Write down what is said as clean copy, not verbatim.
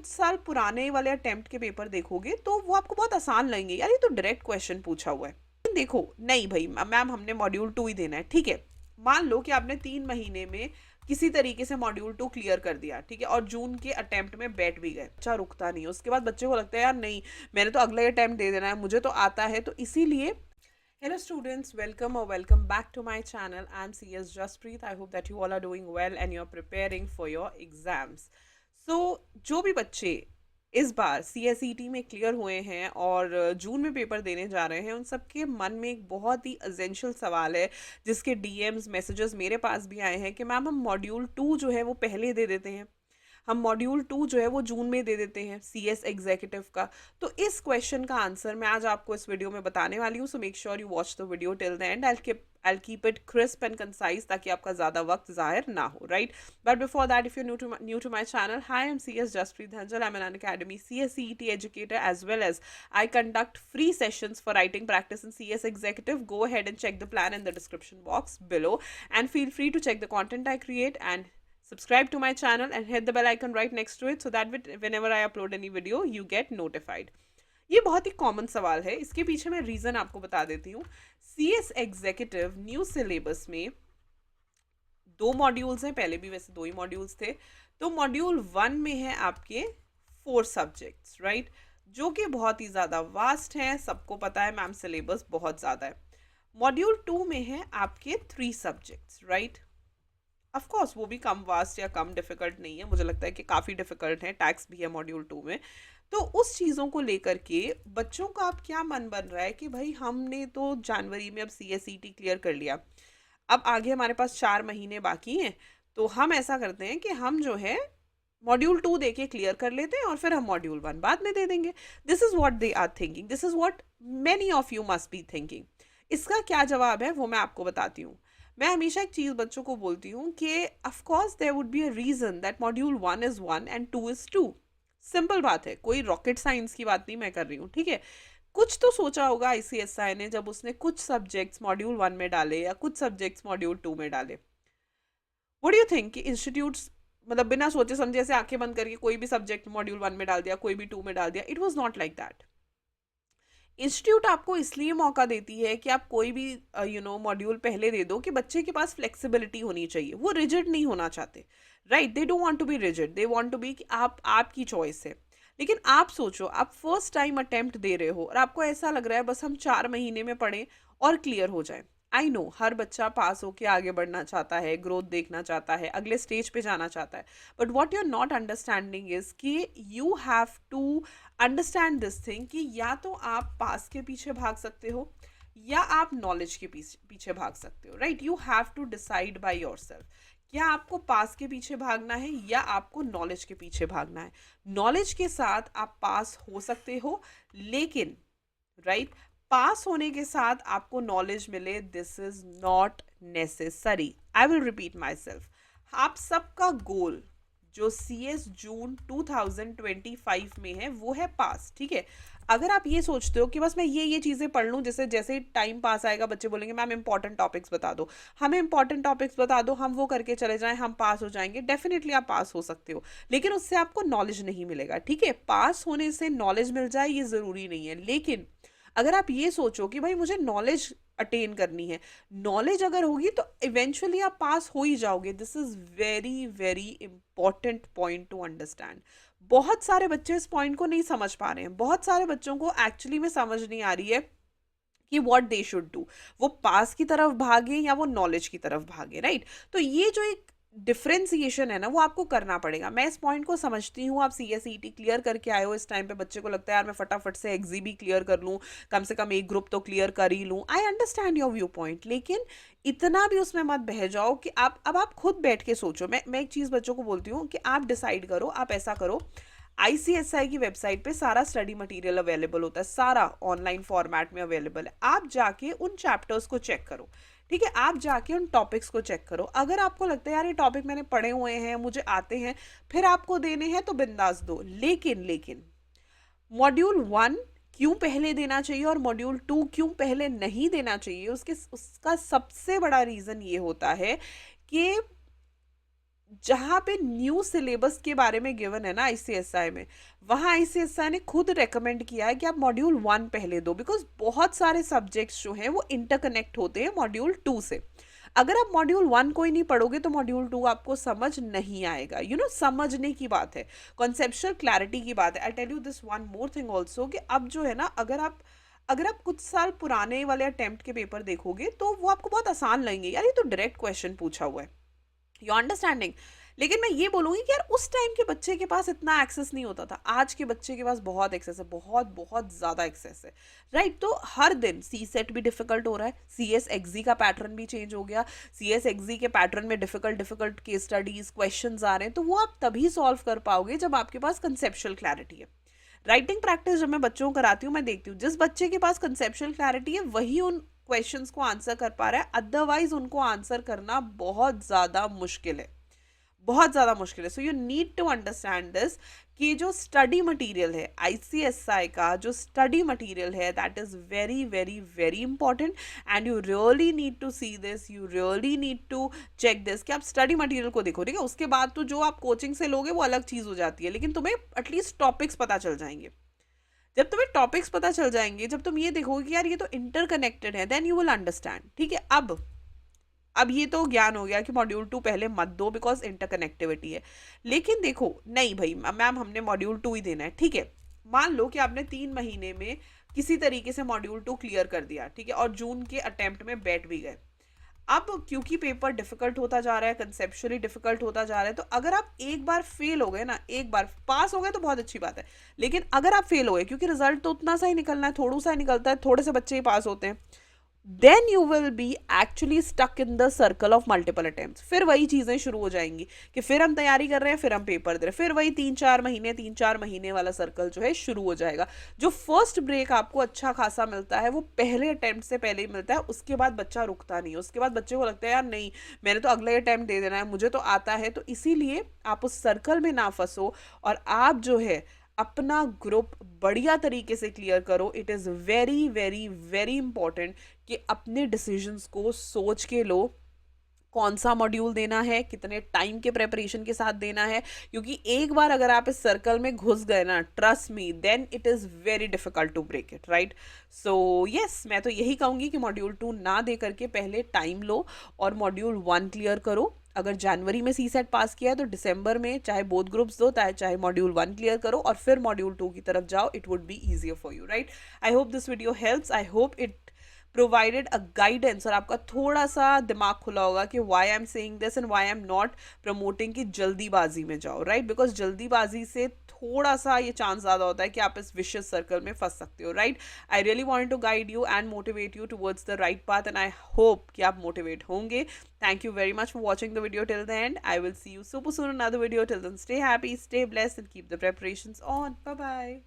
कुछ साल पुराने वाले अटेम्प्ट के पेपर देखोगे तो वो आपको बहुत आसान लगेंगे, यार ये तो डायरेक्ट क्वेश्चन पूछा हुआ है। देखो नहीं भाई मैम हमने मॉड्यूल 2 ही देना है, ठीक है, मान लो कि आपने 3 महीने में किसी तरीके से मॉड्यूल 2 क्लियर कर दिया, ठीक है, और जून के अटेम्प्ट में बैठ भी गए, अच्छा रुकता नहीं है, उसके बाद बच्चे को लगता है यार नहीं मैंने तो अगला अटेम्प्ट दे देना है, मुझे तो आता है, तो इसीलिए hello students, welcome or welcome back to my channel. I'm CS Jaspreet. I hope that you all are doing well and you're preparing for your exams. So जो भी बच्चे इस बार CSET में क्लियर हुए हैं और जून में पेपर देने जा रहे हैं, उन सबके मन में एक बहुत ही एसेंशियल सवाल है, जिसके DMs मैसेजेस मेरे पास भी आए हैं कि मैम हम मॉड्यूल 2 जो है वो पहले दे देते हैं, हम मॉड्यूल 2 जो है वो जून में दे देते हैं CS एग्जीक्यूटिव का। तो इस क्वेश्चन का आंसर मैं आज आपको इस वीडियो में बताने वाली हूँ, so make sure you watch the video till the end. I'll keep it crisp and concise ताकि आपका ज़्यादा वक्त ज़ाहिर ना हो, right? But before that, if you're new to my channel, hi, I'm CS Jaspreet Dhanjal. I'm an Unacademy CSET educator, as well as I conduct free sessions for writing practice in CS Executive. Go ahead and check the plan in the description box below, and feel free to check the content I create and subscribe to my channel and hit the bell icon right next to it so that whenever I upload any video, you get notified. ये बहुत ही common सवाल है, इसके पीछे मैं reason आपको बता देती हूँ। CS एग्जीक्यूटिव न्यू सिलेबस में 2 मॉड्यूल्स हैं, पहले भी वैसे 2 ही मॉड्यूल्स थे। तो मॉड्यूल 1 में है आपके 4 सब्जेक्ट्स, राइट, जो कि बहुत ही ज़्यादा वास्ट हैं, सबको पता है मैम सिलेबस बहुत ज़्यादा है। मॉड्यूल 2 में है आपके 3 सब्जेक्ट्स, राइट। ऑफ कोर्स वो भी कम वास्ट या कम डिफ़िकल्ट नहीं है, मुझे लगता है कि काफ़ी डिफ़िकल्ट है, टैक्स भी है मॉड्यूल 2 में। तो उस चीज़ों को लेकर के बच्चों का अब क्या मन बन रहा है कि भाई हमने तो जनवरी में अब CSET क्लियर कर लिया, अब आगे हमारे पास 4 महीने बाकी हैं, तो हम ऐसा करते हैं कि हम जो है मॉड्यूल 2 दे के क्लियर कर लेते हैं और फिर हम मॉड्यूल 1 बाद में दे देंगे। This is what they are thinking, this is what many of you must be thinking. इसका क्या जवाब है वो मैं आपको बताती हूँ। मैं हमेशा एक चीज़ बच्चों को बोलती हूँ कि of course there would be a reason that module 1 is 1 and 2 is 2। Simple बात है, कोई रॉकेट साइंस की बात नहीं मैं कर रही हूँ, ठीक है। कुछ तो सोचा होगा ICSI ने जब उसने कुछ सब्जेक्ट्स मॉड्यूल 1 में डाले या कुछ सब्जेक्ट्स मॉड्यूल 2 में डाले। व्हाट डू यू थिंक कि इंस्टीट्यूट्स मतलब बिना सोचे समझे ऐसे आंखें बंद करके कोई भी सब्जेक्ट मॉड्यूल 1 में डाल दिया, कोई भी 2 में डाल दिया? It was not like that. Institute आपको इसलिए मौका देती है कि आप कोई भी मॉड्यूल पहले दे दो कि बच्चे के पास फ्लेक्सिबिलिटी होनी चाहिए, वो रिजिड नहीं होना चाहते, right, they don't want to be rigid, they want to be कि आप आपकी चॉइस है। लेकिन आप सोचो, आप फर्स्ट टाइम अटेम्प्ट दे रहे हो और आपको ऐसा लग रहा है बस हम 4 महीने में पढ़ें और क्लियर हो जाए। आई नो हर बच्चा पास होके आगे बढ़ना चाहता है, ग्रोथ देखना चाहता है, अगले स्टेज पे जाना चाहता है, but what you are not understanding is कि you have to understand this thing कि या तो आप पास के पीछे भाग सकते हो या आप नॉलेज के पीछे भाग सकते हो, right. You have to decide by yourself, क्या आपको पास के पीछे भागना है या आपको नॉलेज के पीछे भागना है। नॉलेज के साथ आप पास हो सकते हो, लेकिन राइट पास होने के साथ आपको नॉलेज मिले, this is not necessary. I will repeat my self, आप सबका गोल जो CS जून 2025 में है वो है पास, ठीक है। अगर आप ये सोचते हो कि बस मैं ये चीज़ें पढ़ लूँ, जैसे जैसे टाइम पास आएगा बच्चे बोलेंगे मैम इंपॉर्टेंट टॉपिक्स बता दो, हमें इंपॉर्टेंट टॉपिक्स बता दो, हम वो करके चले जाएं, हम पास हो जाएंगे। डेफिनेटली आप पास हो सकते हो, लेकिन उससे आपको नॉलेज नहीं मिलेगा, ठीक है। पास होने से नॉलेज मिल जाए ये ज़रूरी नहीं है, लेकिन अगर आप ये सोचो कि भाई मुझे नॉलेज अटेन करनी है, नॉलेज अगर होगी तो इवेंचुअली आप पास हो ही जाओगे। This is very very important point two understand. बहुत सारे बच्चे इस पॉइंट को नहीं समझ पा रहे हैं, बहुत सारे बच्चों को एक्चुअली में समझ नहीं आ रही है कि व्हाट दे शुड डू, वो पास की तरफ भागे या वो नॉलेज की तरफ भागे, राइट। तो ये जो एक डिफ्रेंसिएशन है ना वो आपको करना पड़ेगा। मैं इस पॉइंट को समझती हूँ, आप CSET क्लियर करके आए हो, इस टाइम पे बच्चे को लगता है यार मैं फटाफट से एग्जी भी क्लियर कर लूँ, कम से कम एक ग्रुप तो क्लियर कर ही लूँ। I understand your view point, लेकिन इतना भी उसमें मत बह जाओ कि आप खुद बैठ के सोचो। मैं एक चीज़ बच्चों को बोलती हूँ कि आप डिसाइड करो, आप ऐसा करो, ICSI की वेबसाइट पे सारा स्टडी मटेरियल अवेलेबल होता है, सारा ऑनलाइन फॉर्मेट में अवेलेबल है। आप जाके उन चैप्टर्स को चेक करो, ठीक है, आप जाके उन टॉपिक्स को चेक करो। अगर आपको लगता है यार ये टॉपिक मैंने पढ़े हुए हैं, मुझे आते हैं, फिर आपको देने हैं तो बिंदास दो। लेकिन मॉड्यूल 1 क्यों पहले देना चाहिए और मॉड्यूल 2 क्यों पहले नहीं देना चाहिए, उसका सबसे बड़ा रीज़न ये होता है कि जहाँ पे न्यू सिलेबस के बारे में गिवन है ना आईसीएसआई में, वहाँ आईसीएसआई ने खुद रेकमेंड किया है कि आप मॉड्यूल 1 पहले दो, बिकॉज बहुत सारे सब्जेक्ट्स जो हैं वो इंटरकनेक्ट होते हैं मॉड्यूल 2 से। अगर आप मॉड्यूल 1 को ही नहीं पढ़ोगे तो मॉड्यूल 2 आपको समझ नहीं आएगा। समझने की बात है, कॉन्सेप्चुअल क्लैरिटी की बात है। I tell you this one more thing also, कि अब जो है ना, अगर आप कुछ साल पुराने वाले अटेम्प्ट के पेपर देखोगे तो वो आपको बहुत आसान लगेंगे, यार ये तो डायरेक्ट क्वेश्चन पूछा हुआ है, यू अंडरस्टैंडिंग। लेकिन मैं ये बोलूँगी कि यार उस टाइम के बच्चे के पास इतना एक्सेस नहीं होता था, आज के बच्चे के पास बहुत एक्सेस है, बहुत बहुत ज़्यादा एक्सेस है, राइट। तो हर दिन सी सेट भी डिफिकल्ट हो रहा है, सी एस एक्जी का पैटर्न भी चेंज हो गया, सी एस एक्जी के पैटर्न में difficult difficult case studies question आ रहे हैं, तो वो आप तभी सॉल्व कर पाओगे जब आपके पास कंसेप्शुअल क्लैरिटी है। राइटिंग प्रैक्टिस जब मैं बच्चों को कराती हूँ, मैं देखती हूँ जिस बच्चे के पास कंसेप्शुअल क्लैरिटी है वही उन क्वेश्चंस को आंसर कर पा रहा है, अदरवाइज उनको आंसर करना बहुत ज़्यादा मुश्किल है, बहुत ज़्यादा मुश्किल है। So you need to understand this, कि जो स्टडी मटेरियल है आईसीएसआई का, जो स्टडी मटेरियल है, that is very very very important, and you really need to see this, you really need to check this, कि आप स्टडी मटेरियल को देखो, ठीक है। उसके बाद तो जो आप कोचिंग से लोगे वो अलग चीज़ हो जाती है, लेकिन तुम्हें एटलीस्ट टॉपिक्स पता चल जाएंगे। जब तुम्हें टॉपिक्स पता चल जाएंगे, जब तुम ये देखोगे कि यार ये तो इंटरकनेक्टेड है, देन यू विल अंडरस्टैंड, ठीक है। अब ये तो ज्ञान हो गया कि मॉड्यूल 2 पहले मत दो बिकॉज इंटरकनेक्टिविटी है। लेकिन देखो, नहीं भाई मैम हमने मॉड्यूल 2 ही देना है, ठीक है। मान लो कि आपने 3 महीने में किसी तरीके से मॉड्यूल 2 क्लियर कर दिया, ठीक है, और जून के अटेम्प्ट में बैठ भी गए। अब क्योंकि पेपर डिफिकल्ट होता जा रहा है, कंसेप्चुअली डिफिकल्ट होता जा रहा है, तो अगर आप एक बार फेल हो गए ना, एक बार पास हो गए तो बहुत अच्छी बात है, लेकिन अगर आप फेल हो गए, क्योंकि रिजल्ट तो उतना सा ही निकलना है, थोड़ा सा ही निकलता है, थोड़े से बच्चे ही पास होते हैं, then you will be actually stuck in the circle of multiple attempts। फिर वही चीज़ें शुरू हो जाएंगी कि फिर हम तैयारी कर रहे हैं, फिर हम पेपर दे रहे हैं, फिर वही 3-4 महीने वाला सर्कल जो है शुरू हो जाएगा। जो फर्स्ट ब्रेक आपको अच्छा खासा मिलता है वो पहले अटेम्प्ट से पहले ही मिलता है, उसके बाद बच्चा रुकता नहीं है, उसके बाद बच्चे को लगता है यार नहीं मैंने तो अगला अटेम्प्ट दे देना है, मुझे तो आता है। तो इसीलिए आप उस सर्कल में ना फंसो, और आप जो है अपना ग्रुप बढ़िया तरीके से क्लियर करो। It is very very very important कि अपने डिसीजंस को सोच के लो, कौन सा मॉड्यूल देना है, कितने टाइम के प्रेपरेशन के साथ देना है, क्योंकि एक बार अगर आप इस सर्कल में घुस गए ना, trust me, then it is very difficult to break it, right. So yes, मैं तो यही कहूँगी कि मॉड्यूल 2 ना दे करके पहले टाइम लो और मॉड्यूल 1 क्लियर करो। अगर जनवरी में सी सेट पास किया है तो दिसंबर में चाहे बोथ ग्रुप्स दो, चाहे मॉड्यूल 1 क्लियर करो और फिर मॉड्यूल 2 की तरफ जाओ। It would be easier for you, right. I hope this video helps, I hope it provided a guidance, और आपका थोड़ा सा दिमाग खुला होगा कि why I am saying this and why I am not promoting कि जल्दीबाजी में जाओ, राइट। बिकॉज जल्दीबाजी से थोड़ा सा ये चांस ज़्यादा होता है कि आप इस विशियस सर्कल में फंस सकते हो, right. I really want to guide you and motivate you towards the right path, and I hope कि आप मोटिवेट होंगे। Thank you very much for watching the video till the end. I will see you super soon in another video. Till then, stay happy, stay blessed, and keep the preparations on. Bye bye.